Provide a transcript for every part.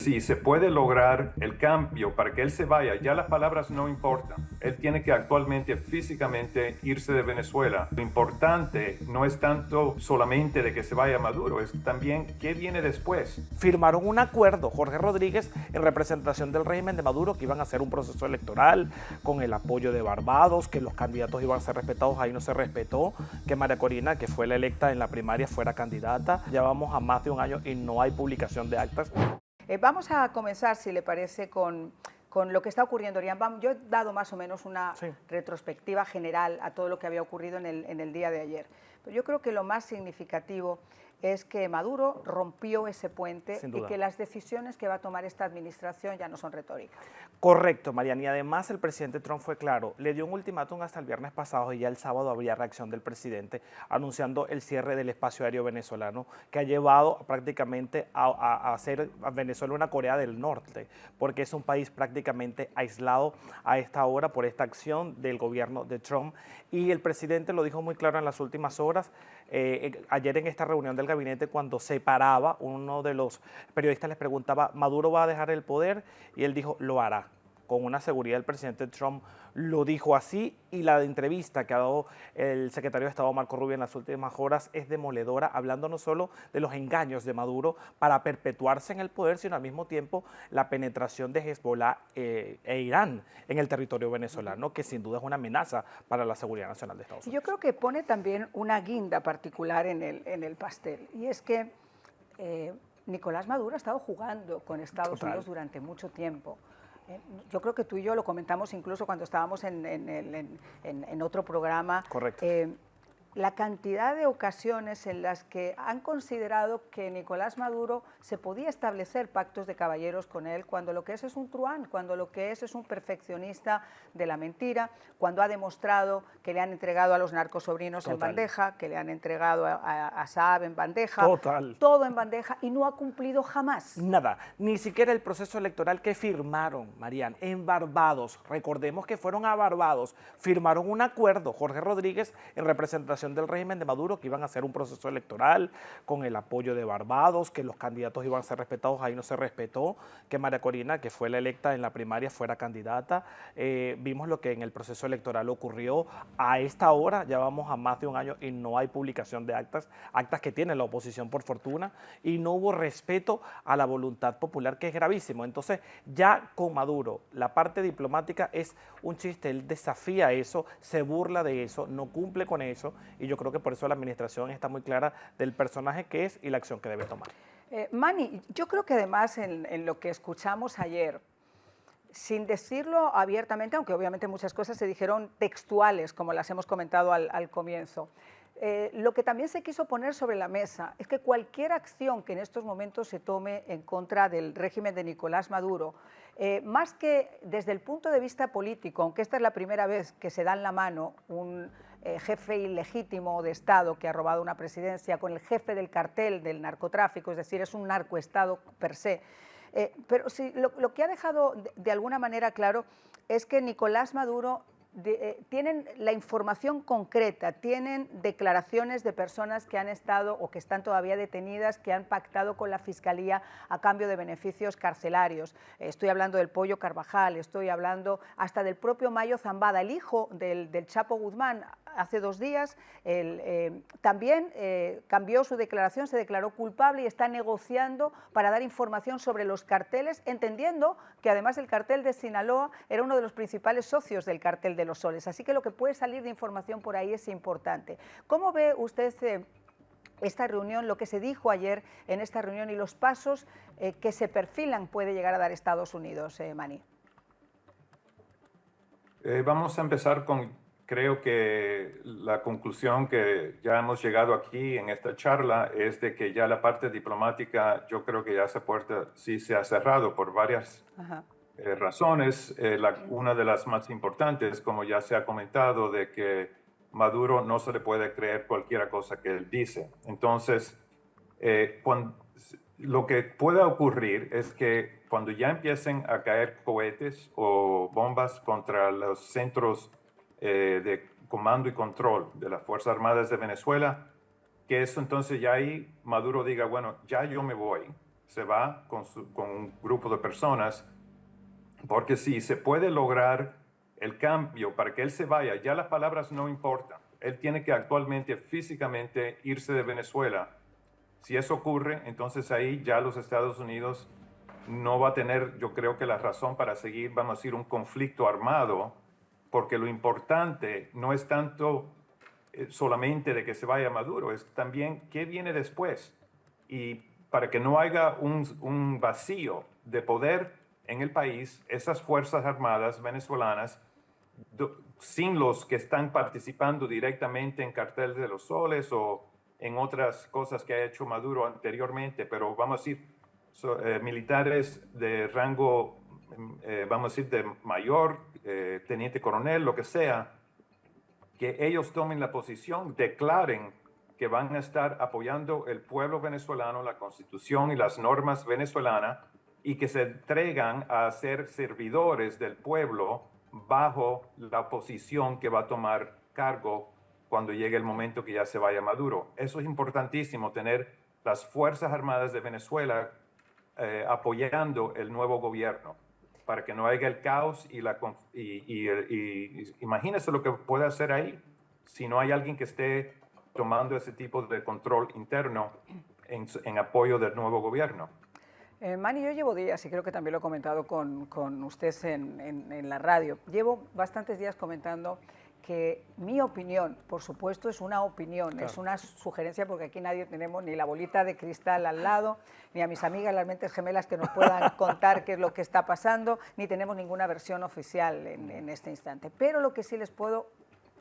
Si se puede lograr el cambio para que él se vaya, ya las palabras no importan. Él tiene que actualmente, físicamente, irse de Venezuela. Lo importante no es tanto solamente de que se vaya Maduro, es también qué viene después. Firmaron un acuerdo, Jorge Rodríguez, en representación del régimen de Maduro, que iban a hacer un proceso electoral con el apoyo de Barbados, que los candidatos iban a ser respetados, ahí no se respetó, que María Corina, que fue la electa en la primaria, fuera candidata. Ya vamos a más de un año y no hay publicación de actas. Vamos a comenzar, si le parece, con lo que está ocurriendo. Yo he dado más o menos una retrospectiva general a todo lo que había ocurrido en el día de ayer. Pero yo creo que lo más significativo es que Maduro rompió ese puente y que las decisiones que va a tomar esta administración ya no son retóricas. Correcto, Mariana, y además el presidente Trump fue claro, le dio un ultimátum hasta el viernes pasado y ya el sábado habría reacción del presidente anunciando el cierre del espacio aéreo venezolano, que ha llevado prácticamente a hacer a Venezuela una Corea del Norte, porque es un país prácticamente aislado a esta hora por esta acción del gobierno de Trump. Y el presidente lo dijo muy claro en las últimas horas, ayer en esta reunión del gabinete, cuando se paraba, uno de los periodistas les preguntaba, ¿Maduro va a dejar el poder? Y él dijo, lo hará. Con una seguridad, el presidente Trump lo dijo así, y la entrevista que ha dado el secretario de Estado Marco Rubio en las últimas horas es demoledora, hablando no solo de los engaños de Maduro para perpetuarse en el poder, sino al mismo tiempo la penetración de Hezbollah e Irán en el territorio venezolano, que sin duda es una amenaza para la seguridad nacional de Estados Unidos. Yo creo que pone también una guinda particular en el pastel, y es que Nicolás Maduro ha estado jugando con Estados Unidos durante mucho tiempo. Yo creo que tú y yo lo comentamos incluso cuando estábamos en otro programa. Correcto. La cantidad de ocasiones en las que han considerado que Nicolás Maduro se podía establecer pactos de caballeros con él, cuando lo que es un truán, cuando lo que es un perfeccionista de la mentira, cuando ha demostrado que le han entregado a los narcosobrinos en bandeja, que le han entregado a Saab en bandeja, todo en bandeja, y no ha cumplido jamás. Nada, ni siquiera el proceso electoral que firmaron, Marian, en Barbados. Recordemos que fueron a Barbados, firmaron un acuerdo, Jorge Rodríguez, en representación del régimen de Maduro, que iban a hacer un proceso electoral con el apoyo de Barbados, que los candidatos iban a ser respetados, ahí no se respetó, que María Corina, que fue la electa en la primaria, fuera candidata. Vimos lo que en el proceso electoral ocurrió. A esta hora ya vamos a más de un año y no hay publicación de actas que tiene la oposición por fortuna, y no hubo respeto a la voluntad popular, que es gravísimo. Entonces ya con Maduro la parte diplomática es un chiste, él desafía eso, se burla de eso, no cumple con eso, y yo creo que por eso la administración está muy clara del personaje que es y la acción que debe tomar. Manny, yo creo que además en lo que escuchamos ayer, sin decirlo abiertamente, aunque obviamente muchas cosas se dijeron textuales, como las hemos comentado al comienzo, lo que también se quiso poner sobre la mesa es que cualquier acción que en estos momentos se tome en contra del régimen de Nicolás Maduro, más que desde el punto de vista político, aunque esta es la primera vez que se dan la mano un jefe ilegítimo de Estado que ha robado una presidencia con el jefe del cartel del narcotráfico, es decir, es un narcoestado per se. Pero sí, lo que ha dejado de alguna manera claro es que Nicolás Maduro tienen la información concreta, tienen declaraciones de personas que han estado o que están todavía detenidas, que han pactado con la Fiscalía a cambio de beneficios carcelarios. Estoy hablando del Pollo Carvajal, estoy hablando hasta del propio Mayo Zambada, el hijo del Chapo Guzmán. Hace 2 días también cambió su declaración, se declaró culpable y está negociando para dar información sobre los carteles, entendiendo que además el cartel de Sinaloa era uno de los principales socios del cartel de los Soles. Así que lo que puede salir de información por ahí es importante. ¿Cómo ve usted esta reunión, lo que se dijo ayer en esta reunión y los pasos que se perfilan puede llegar a dar Estados Unidos, Manny? Vamos a empezar con, creo que la conclusión que ya hemos llegado aquí en esta charla es de que ya la parte diplomática, yo creo que ya esa puerta sí se ha cerrado por varias razones. Una de las más importantes, como ya se ha comentado, de que Maduro no se le puede creer cualquier cosa que él dice. Entonces, lo que pueda ocurrir es que cuando ya empiecen a caer cohetes o bombas contra los centros de comando y control de las Fuerzas Armadas de Venezuela, que eso entonces ya ahí Maduro diga, bueno, ya yo me voy, se va con un grupo de personas, porque si se puede lograr el cambio para que él se vaya, ya las palabras no importan. Él tiene que actualmente, físicamente, irse de Venezuela. Si eso ocurre, entonces ahí ya los Estados Unidos no va a tener, yo creo que la razón para seguir, vamos a decir, un conflicto armado, porque lo importante no es tanto solamente de que se vaya Maduro, es también qué viene después. Y para que no haya un vacío de poder en el país, esas Fuerzas Armadas venezolanas, sin los que están participando directamente en Cartel de los Soles o en otras cosas que ha hecho Maduro anteriormente, pero vamos a decir, militares de rango, vamos a decir, de mayor, teniente coronel, lo que sea, que ellos tomen la posición, declaren que van a estar apoyando el pueblo venezolano, la constitución y las normas venezolanas, y que se entregan a ser servidores del pueblo bajo la posición que va a tomar cargo cuando llegue el momento que ya se vaya Maduro. Eso es importantísimo, tener las Fuerzas Armadas de Venezuela apoyando el nuevo gobierno, para que no haya el caos y imagínese lo que puede hacer ahí si no hay alguien que esté tomando ese tipo de control interno en apoyo del nuevo gobierno. Manny, yo llevo días, y creo que también lo he comentado con usted en la radio, llevo bastantes días comentando que mi opinión, por supuesto, es una opinión, claro, es una sugerencia, porque aquí nadie tenemos ni la bolita de cristal al lado, ni a mis amigas las mentes gemelas que nos puedan contar qué es lo que está pasando, ni tenemos ninguna versión oficial en este instante. Pero lo que sí les puedo,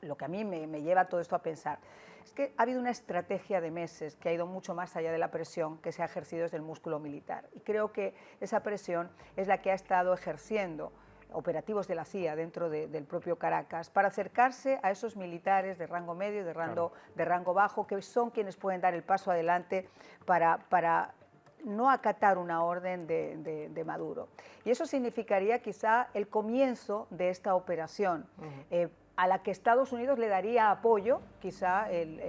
lo que a mí me lleva todo esto a pensar, es que ha habido una estrategia de meses que ha ido mucho más allá de la presión que se ha ejercido desde el músculo militar. Y creo que esa presión es la que ha estado ejerciendo operativos de la CIA dentro del propio Caracas para acercarse a esos militares de rango medio, de rango bajo, que son quienes pueden dar el paso adelante para no acatar una orden de Maduro. Y eso significaría quizá el comienzo de esta operación, a la que Estados Unidos le daría apoyo, quizá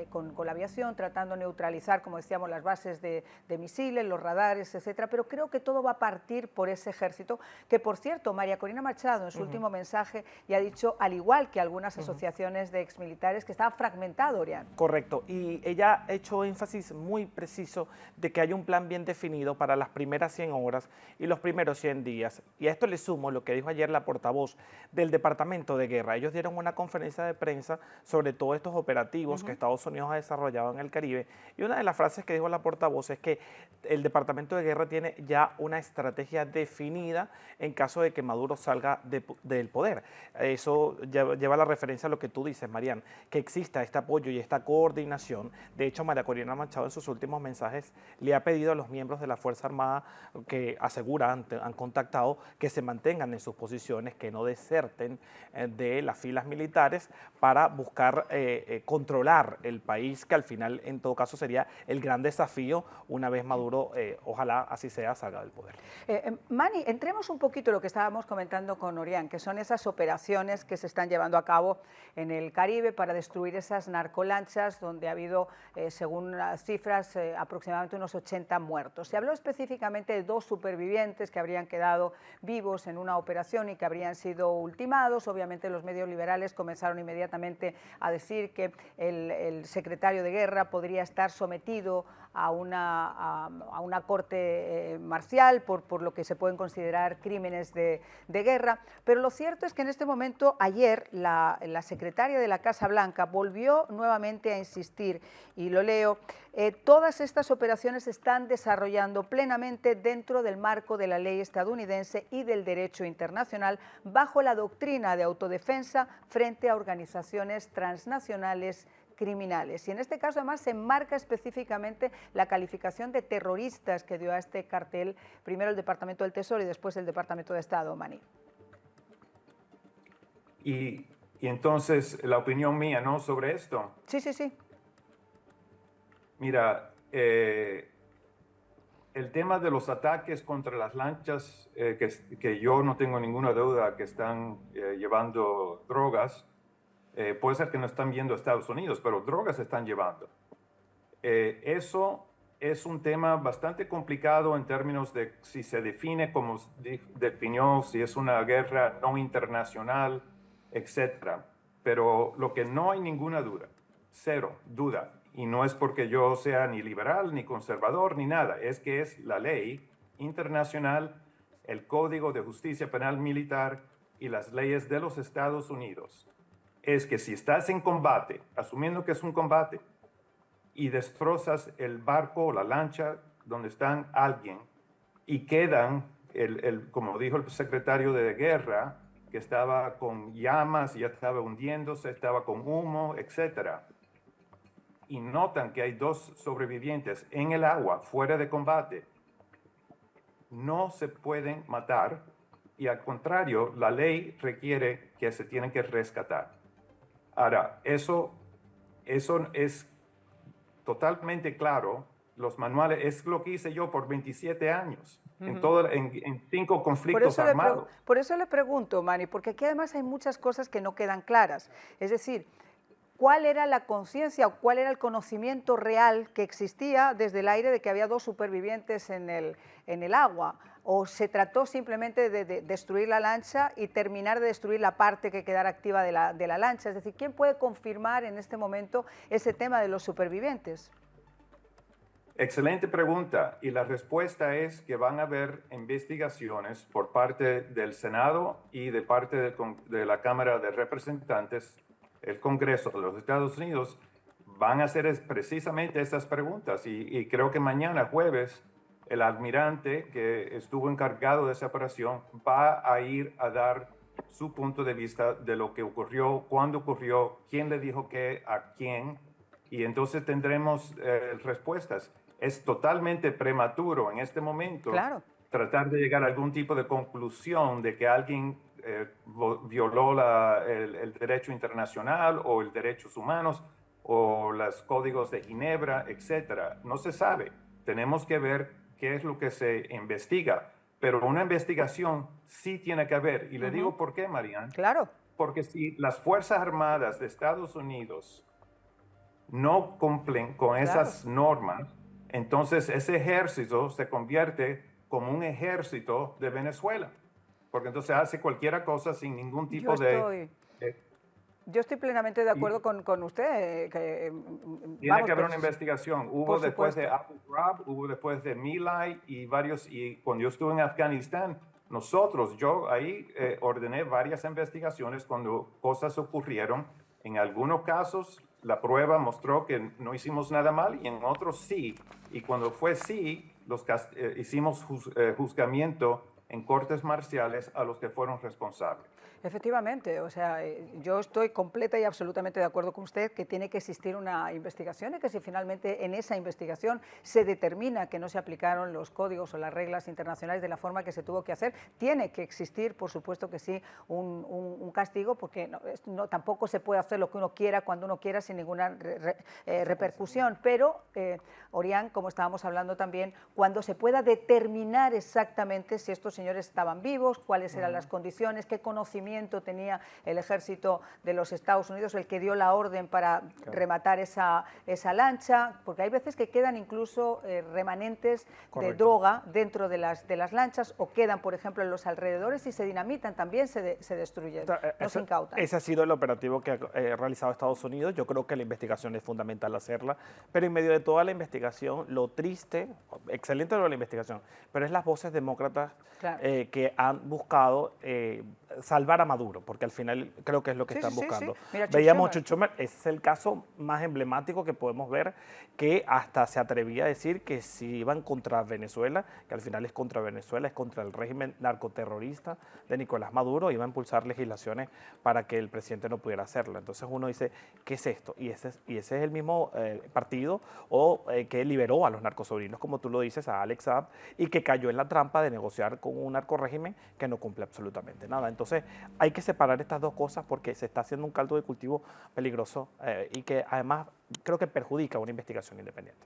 con la aviación, tratando de neutralizar, como decíamos, las bases de misiles, los radares, etcétera. Pero creo que todo va a partir por ese ejército, que, por cierto, María Corina Machado, en su último mensaje, ya ha dicho, al igual que algunas asociaciones de exmilitares, que estaba fragmentado, Orián. Correcto, y ella ha hecho énfasis muy preciso de que hay un plan bien definido para las primeras 100 horas y los primeros 100 días. Y a esto le sumo lo que dijo ayer la portavoz del Departamento de Guerra. Ellos dieron una conferencia de prensa sobre todos estos operativos que Estados Unidos ha desarrollado en el Caribe, y una de las frases que dijo la portavoz es que el Departamento de Guerra tiene ya una estrategia definida en caso de que Maduro salga del poder. Eso lleva la referencia a lo que tú dices, Marian, que exista este apoyo y esta coordinación. De hecho, María Corina Machado en sus últimos mensajes le ha pedido a los miembros de la Fuerza Armada, que aseguran, han contactado, que se mantengan en sus posiciones, que no deserten de las filas militares para buscar controlar el país, que al final, en todo caso, sería el gran desafío una vez Maduro, ojalá así sea, salga del poder. Manny, entremos un poquito en lo que estábamos comentando con Orián, que son esas operaciones que se están llevando a cabo en el Caribe para destruir esas narcolanchas, donde ha habido, según las cifras, aproximadamente unos 80 muertos. Se habló específicamente de 2 supervivientes que habrían quedado vivos en una operación y que habrían sido ultimados. Obviamente los medios liberales comenzaron inmediatamente a decir que el secretario de Guerra podría estar sometido a una corte marcial por lo que se pueden considerar crímenes de guerra, pero lo cierto es que en este momento, ayer, la secretaria de la Casa Blanca volvió nuevamente a insistir, y lo leo: todas estas operaciones se están desarrollando plenamente dentro del marco de la ley estadounidense y del derecho internacional, bajo la doctrina de autodefensa frente a organizaciones transnacionales criminales. Y en este caso, además, se enmarca específicamente la calificación de terroristas que dio a este cartel primero el Departamento del Tesoro y después el Departamento de Estado, Manny. Y entonces, la opinión mía, ¿no?, sobre esto. Sí, sí, sí. Mira, el tema de los ataques contra las lanchas, que yo no tengo ninguna duda que están llevando drogas, puede ser que no están yendo a Estados Unidos, pero drogas están llevando. Eso es un tema bastante complicado en términos de si se define como definió, si es una guerra no internacional, etcétera. Pero lo que no hay ninguna duda, cero duda, y no es porque yo sea ni liberal, ni conservador, ni nada, es que es la ley internacional, el Código de Justicia Penal Militar y las leyes de los Estados Unidos. Es que si estás en combate, asumiendo que es un combate, y destrozas el barco o la lancha donde están alguien y quedan, como dijo el secretario de guerra, que estaba con llamas, ya estaba hundiéndose, estaba con humo, etc. Y notan que hay 2 sobrevivientes en el agua, fuera de combate. No se pueden matar y al contrario, la ley requiere que se tienen que rescatar. Ahora, eso es totalmente claro, los manuales, es lo que hice yo por 27 años, en 5 conflictos armados. Por eso le pregunto, Manny, porque aquí además hay muchas cosas que no quedan claras. Es decir, ¿cuál era la conciencia o cuál era el conocimiento real que existía desde el aire de que había 2 supervivientes en el agua? ¿O se trató simplemente de destruir la lancha y terminar de destruir la parte que quedara activa de la lancha? Es decir, ¿quién puede confirmar en este momento ese tema de los supervivientes? Excelente pregunta, y la respuesta es que van a haber investigaciones por parte del Senado y de parte de la Cámara de Representantes, el Congreso de los Estados Unidos, van a hacer precisamente esas preguntas, y creo que mañana, jueves, el almirante que estuvo encargado de esa operación va a ir a dar su punto de vista de lo que ocurrió, cuándo ocurrió, quién le dijo qué a quién, y entonces tendremos respuestas. Es totalmente prematuro en este momento tratar de llegar a algún tipo de conclusión de que alguien violó el derecho internacional o el derechos humanos o los códigos de Ginebra, etcétera. No se sabe. Tenemos que ver qué es lo que se investiga. Pero una investigación sí tiene que haber. Y le digo por qué, Marianne. Claro. Porque si las Fuerzas Armadas de Estados Unidos no cumplen con esas normas, entonces ese ejército se convierte como un ejército de Venezuela. Porque entonces hace cualquier cosa sin ningún tipo Yo estoy plenamente de acuerdo con usted. Tiene que haber una investigación. Hubo después de Abu Ghraib, hubo después de My Lai y varios. Y cuando yo estuve en Afganistán, yo ahí ordené varias investigaciones cuando cosas ocurrieron. En algunos casos, la prueba mostró que no hicimos nada mal y en otros sí. Y cuando fue sí, hicimos juzgamiento en cortes marciales a los que fueron responsables. Efectivamente, o sea, yo estoy completa y absolutamente de acuerdo con usted que tiene que existir una investigación y que si finalmente en esa investigación se determina que no se aplicaron los códigos o las reglas internacionales de la forma que se tuvo que hacer, tiene que existir, por supuesto que sí, un castigo, porque tampoco se puede hacer lo que uno quiera cuando uno quiera sin ninguna repercusión, pero, Orián, como estábamos hablando también, cuando se pueda determinar exactamente si estos señores estaban vivos, cuáles eran las condiciones, qué conocimiento tenía el ejército de los Estados Unidos, el que dio la orden para rematar esa lancha, porque hay veces que quedan incluso remanentes de droga dentro de las lanchas o quedan, por ejemplo, en los alrededores y se dinamitan, también se destruyen, no se incautan. Ese ha sido el operativo que ha realizado Estados Unidos. Yo creo que la investigación es fundamental hacerla, pero en medio de toda la investigación, lo triste, excelente lo de la investigación, pero es las voces demócratas que han buscado salvar a Maduro, porque al final creo que es lo que están buscando. Mira, Veíamos Chuck Schumer, ese es el caso más emblemático que podemos ver, que hasta se atrevía a decir que si iban contra Venezuela, que al final es contra Venezuela, es contra el régimen narcoterrorista de Nicolás Maduro, iba a impulsar legislaciones para que el presidente no pudiera hacerlo. Entonces uno dice, ¿qué es esto? Y ese es el mismo partido que liberó a los narcosobrinos, como tú lo dices, a Alex Saab, y que cayó en la trampa de negociar con un narcorrégimen que no cumple absolutamente nada. Entonces hay que separar estas dos cosas porque se está haciendo un caldo de cultivo peligroso y que además creo que perjudica una investigación independiente.